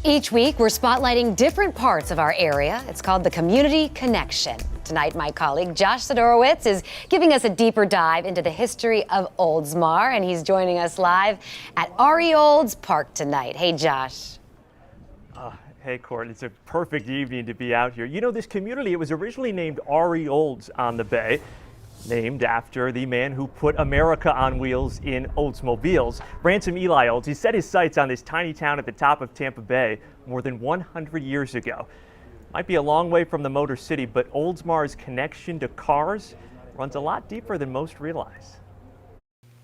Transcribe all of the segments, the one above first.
Each week, we're spotlighting different parts of our area. It's called the Community Connection. Tonight, my colleague Josh Sidorowitz is giving us a deeper dive into the history of Oldsmar, and he's joining us live at Eli Olds Park tonight. Hey, Josh. Hey, Court, it's a perfect evening to be out here. You know, this community, it was originally named Eli Olds on the Bay, named after the man who put America on wheels in Oldsmobiles. Ransom Eli Olds, he set his sights on this tiny town at the top of Tampa Bay more than 100 years ago. Might be a long way from the Motor City, but Oldsmar's connection to cars runs a lot deeper than most realize.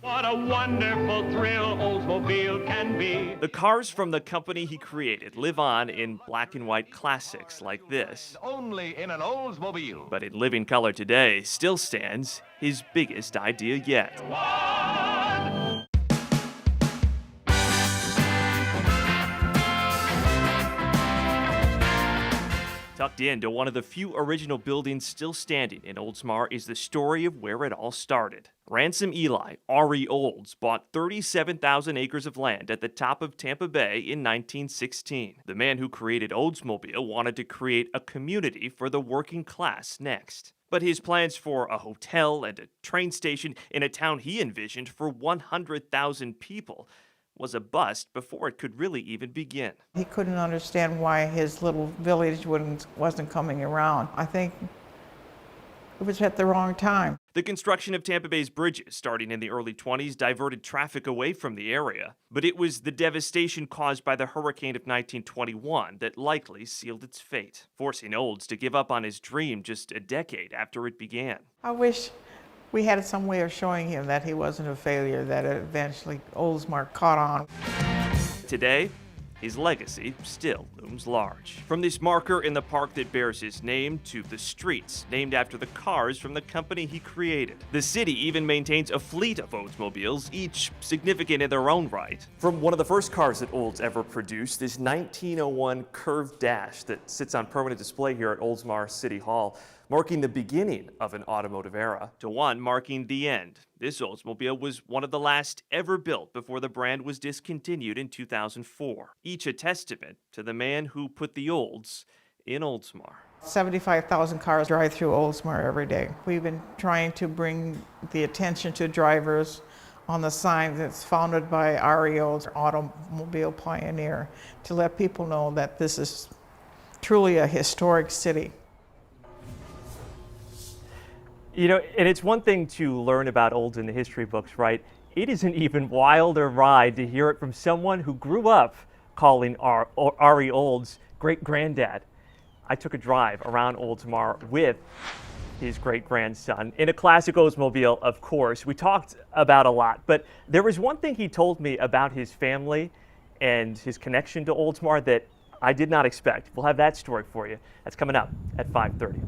What a wonderful thrill Oldsmobile can be. The cars from the company he created live on in black and white classics like this. Only in an Oldsmobile. But in living color today still stands his biggest idea yet. Tucked into one of the few original buildings still standing in Oldsmar is the story of where it all started. Ransom Eli Olds bought 37,000 acres of land at the top of Tampa Bay in 1916. The man who created Oldsmobile wanted to create a community for the working class next. But his plans for a hotel and a train station in a town he envisioned for 100,000 people was a bust before it could really even begin. He couldn't understand why his little village wasn't coming around. I think it was at the wrong time. The construction of Tampa Bay's bridges, starting in the early 20s, diverted traffic away from the area. But it was the devastation caused by the hurricane of 1921 that likely sealed its fate, forcing Olds to give up on his dream just a decade after it began. I wish we had some way of showing him that he wasn't a failure, that eventually Oldsmar caught on. Today, his legacy still looms large. From this marker in the park that bears his name to the streets named after the cars from the company he created. The city even maintains a fleet of Oldsmobiles, each significant in their own right. From one of the first cars that Olds ever produced, this 1901 curved dash that sits on permanent display here at Oldsmar City Hall, marking the beginning of an automotive era, to one marking the end. This Oldsmobile was one of the last ever built before the brand was discontinued in 2004. Each a testament to the man who put the Olds in Oldsmar. 75,000 cars drive through Oldsmar every day. We've been trying to bring the attention to drivers on the sign that's founded by Eli Olds, automobile pioneer, to let people know that this is truly a historic city. You know, and it's one thing to learn about Olds in the history books, right? It is an even wilder ride to hear it from someone who grew up calling Eli Olds great-granddad. I took a drive around Oldsmar with his great-grandson in a classic Oldsmobile, of course. We talked about a lot, but there was one thing he told me about his family and his connection to Oldsmar that I did not expect. We'll have that story for you. That's coming up at 5:30.